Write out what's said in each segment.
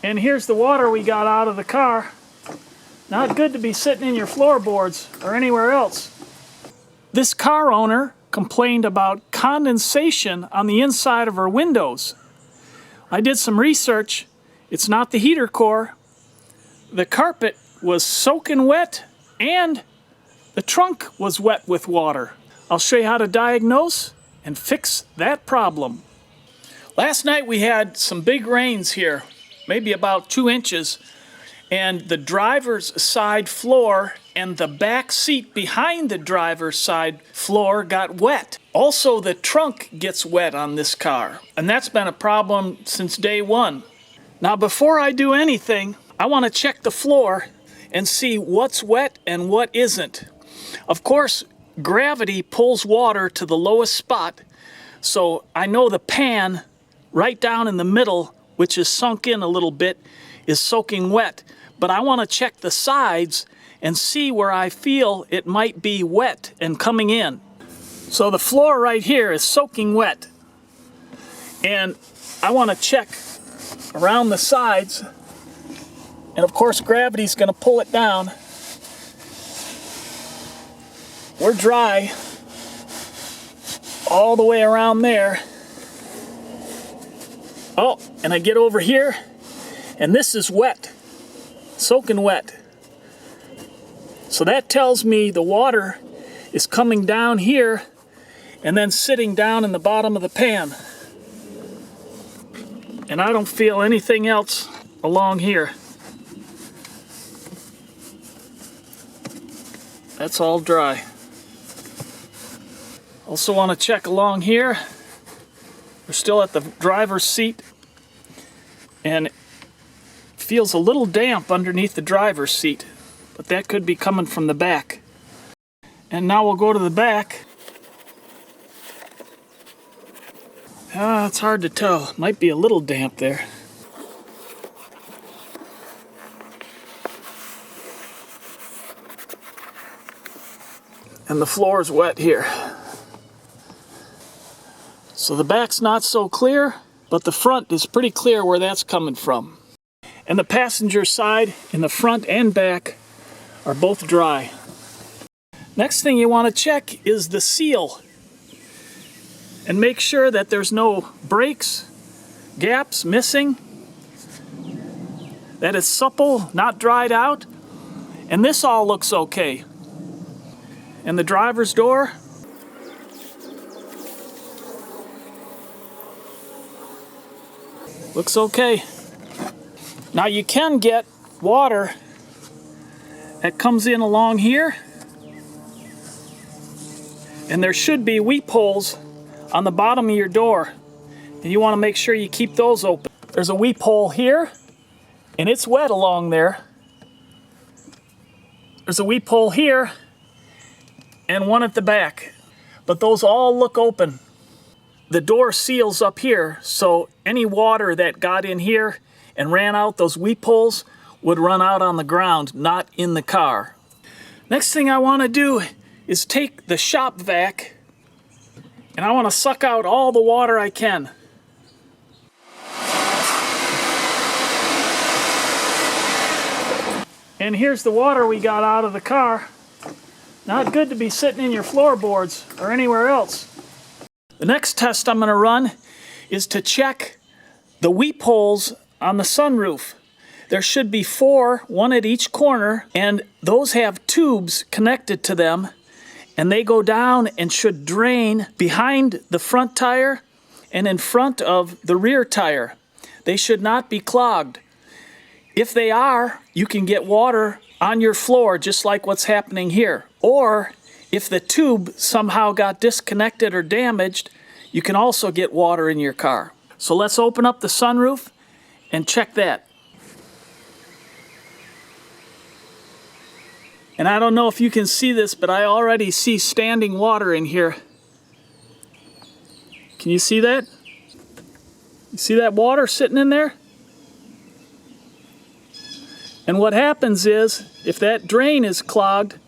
And here's the water we got out of the car. Not good to be sitting in your floorboards or anywhere else. This car owner complained about condensation on the inside of her windows. I did some research. It's not the heater core. The carpet was soaking wet and the trunk was wet with water. I'll show you how to diagnose and fix that problem. Last night we had some big rains here, maybe about 2 inches, and the driver's side floor and the back seat behind the driver's side floor got wet. Also, the trunk gets wet on this car, and that's been a problem since day one. Now, before I do anything, I want to check the floor and see what's wet and what isn't. Of course, gravity pulls water to the lowest spot, so I know the pan right down in the middle, which is sunk in a little bit, is soaking wet. But I want to check the sides and see where I feel it might be wet and coming in. So the floor right here is soaking wet. And I want to check around the sides. And of course, gravity's going to pull it down. We're dry all the way around there. Oh, and I get over here, and this is wet, soaking wet. So that tells me the water is coming down here and then sitting down in the bottom of the pan. And I don't feel anything else along here. That's all dry. Also want to check along here. We're still at the driver's seat, and it feels a little damp underneath the driver's seat, but that could be coming from the back. And now we'll go to the back. It's hard to tell. Might be a little damp there. And the floor is wet here. So the back's not so clear, but the front is pretty clear where that's coming from. And the passenger side in the front and back are both dry. Next thing you want to check is the seal. And make sure that there's no breaks, gaps missing, that it's supple, not dried out. And this all looks okay. And the driver's door, looks okay. Now you can get water that comes in along here, and there should be weep holes on the bottom of your door, and you want to make sure you keep those open. There's a weep hole here, and it's wet along there. There's a weep hole here, and one at the back, but those all look open. The door seals up here, so any water that got in here and ran out those weep holes would run out on the ground, not in the car. Next thing I want to do is take the shop vac, and I want to suck out all the water I can. And here's the water we got out of the car. Not good to be sitting in your floorboards or anywhere else. The next test I'm going to run is to check the weep holes on the sunroof. There should be 4, one at each corner, and those have tubes connected to them, and they go down and should drain behind the front tire and in front of the rear tire. They should not be clogged. If they are, you can get water on your floor just like what's happening here. Or if the tube somehow got disconnected or damaged, you can also get water in your car. So let's open up the sunroof and check that. And I don't know if you can see this, but I already see standing water in here. Can you see that? You see that water sitting in there? And what happens is, if that drain is clogged,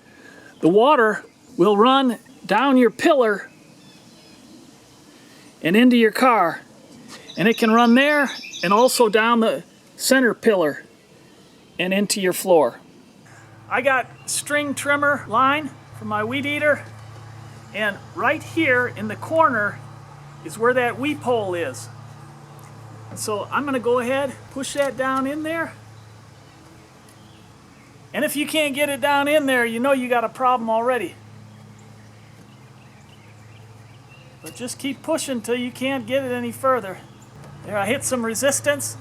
the water will run down your pillar and into your car. And it can run there and also down the center pillar and into your floor. I got string trimmer line for my weed eater, and right here in the corner is where that weep hole is. So I'm going to go ahead, push that down in there. And if you can't get it down in there, you know you got a problem already. But just keep pushing till you can't get it any further. There, I hit some resistance.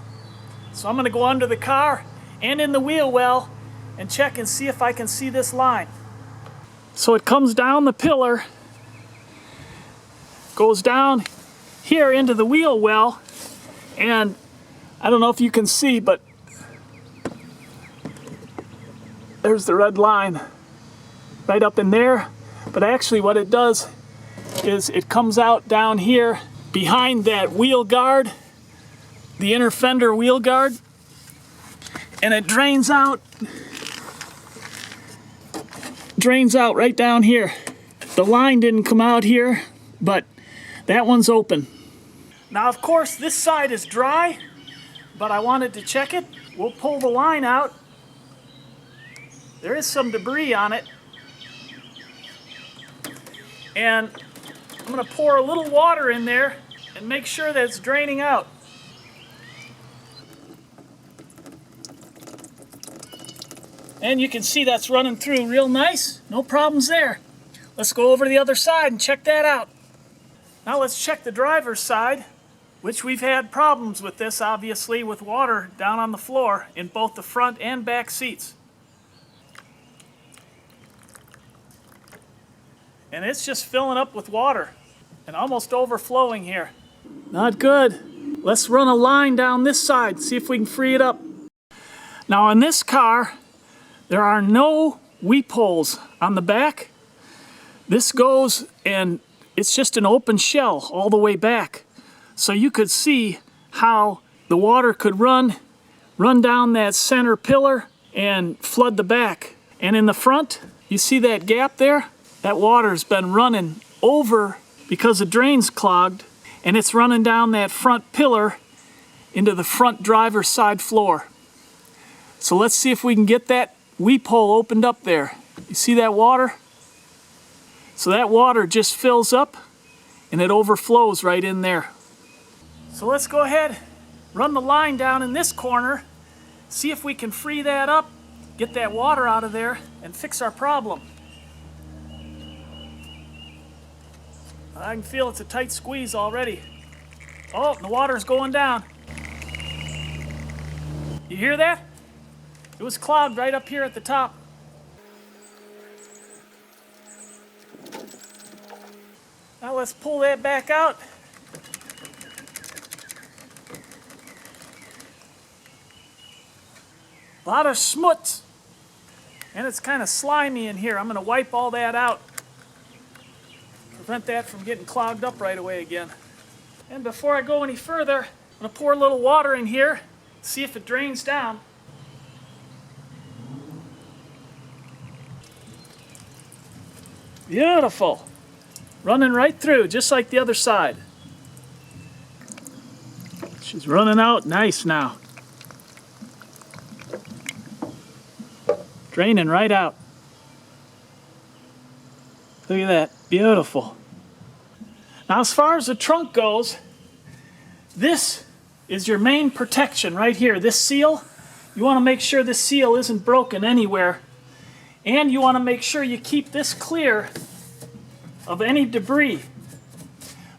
So I'm going to go under the car and in the wheel well and check and see if I can see this line. So it comes down the pillar, goes down here into the wheel well, and I don't know if you can see, but there's the red line right up in there. But actually what it does is it comes out down here behind that wheel guard, the inner fender wheel guard, and it drains out right down here. The line didn't come out here, but that one's open. Now of course this side is dry, but I wanted to check it. We'll pull the line out. There is some debris on it. And I'm going to pour a little water in there and make sure that it's draining out. And you can see that's running through real nice. No problems there. Let's go over to the other side and check that out. Now let's check the driver's side, which we've had problems with this, obviously, with water down on the floor in both the front and back seats. And it's just filling up with water and almost overflowing here. Not good. Let's run a line down this side, see if we can free it up. Now in this car, there are no weep holes on the back. This goes and it's just an open shell all the way back. So you could see how the water could run down that center pillar and flood the back. And in the front, you see that gap there? That water's been running over because the drain's clogged, and it's running down that front pillar into the front driver's side floor. So let's see if we can get that weep hole opened up there. You see that water? So that water just fills up and it overflows right in there. So let's go ahead, run the line down in this corner, see if we can free that up, get that water out of there, and fix our problem. I can feel it's a tight squeeze already. Oh, the water's going down. You hear that? It was clogged right up here at the top. Now let's pull that back out. A lot of schmutz. And it's kind of slimy in here. I'm going to wipe all that out. Prevent that from getting clogged up right away again. And before I go any further, I'm going to pour a little water in here, see if it drains down. Beautiful. Running right through, just like the other side. She's running out nice now. Draining right out. Look at that, beautiful. Now as far as the trunk goes, this is your main protection right here. This seal, you want to make sure this seal isn't broken anywhere. And you want to make sure you keep this clear of any debris.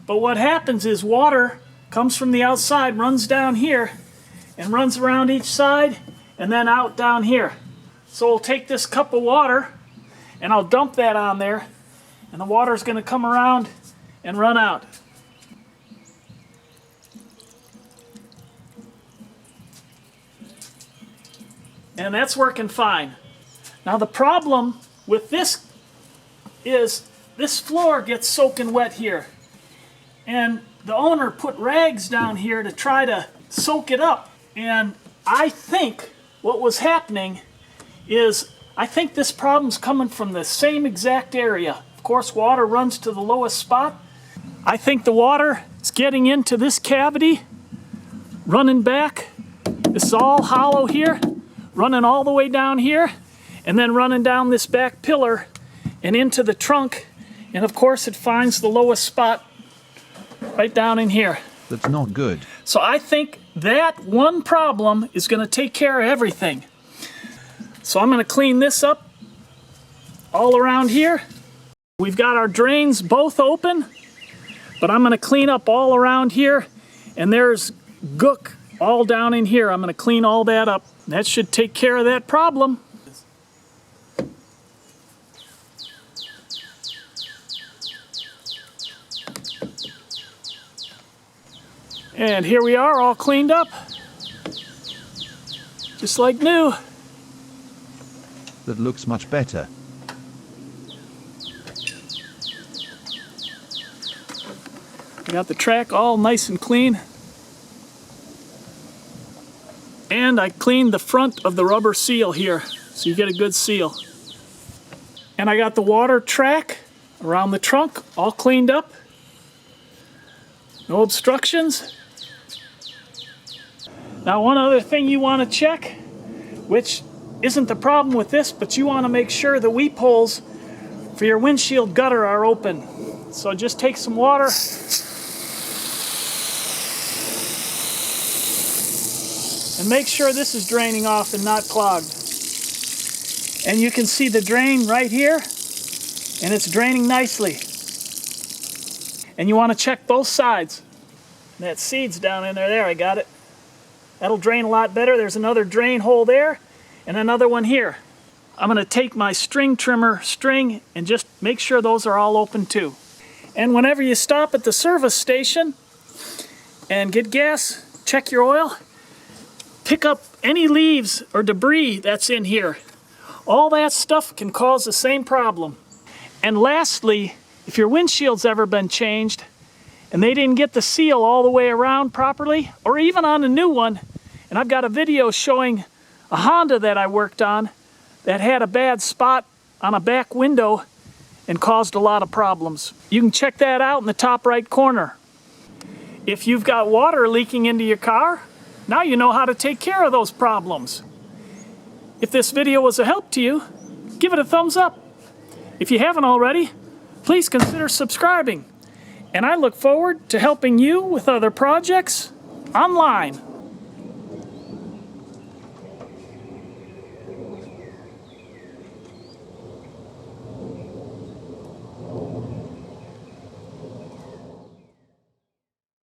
But what happens is water comes from the outside, runs down here, and runs around each side, and then out down here. So we'll take this cup of water, and I'll dump that on there, and the water's going to come around and run out. And that's working fine. Now the problem with this is this floor gets soaking wet here. And the owner put rags down here to try to soak it up. And I think what was happening is, I think this problem's coming from the same exact area. Of course, water runs to the lowest spot. I think the water is getting into this cavity, running back, This is all hollow here, running all the way down here, and then running down this back pillar and into the trunk. And of course it finds the lowest spot right down in here. That's not good. So I think that one problem is going to take care of everything. So I'm going to clean this up all around here. We've got our drains both open, but I'm going to clean up all around here, and there's gook all down in here. I'm going to clean all that up. That should take care of that problem. And here we are, all cleaned up, just like new. That looks much better. I got the track all nice and clean. And I cleaned the front of the rubber seal here, so you get a good seal. And I got the water track around the trunk all cleaned up. No obstructions. Now, one other thing you want to check, which isn't the problem with this, but you want to make sure the weep holes for your windshield gutter are open. So just take some water and make sure this is draining off and not clogged. And you can see the drain right here, and it's draining nicely. And you want to check both sides. That seed's down in there. There, I got it. That'll drain a lot better. There's another drain hole there and another one here. I'm going to take my string trimmer string and just make sure those are all open too. And whenever you stop at the service station and get gas, check your oil, pick up any leaves or debris that's in here. All that stuff can cause the same problem. And lastly, if your windshield's ever been changed and they didn't get the seal all the way around properly, or even on a new one, and I've got a video showing a Honda that I worked on that had a bad spot on a back window and caused a lot of problems. You can check that out in the top right corner. If you've got water leaking into your car, now you know how to take care of those problems. If this video was a help to you, give it a thumbs up. If you haven't already, please consider subscribing. And I look forward to helping you with other projects online.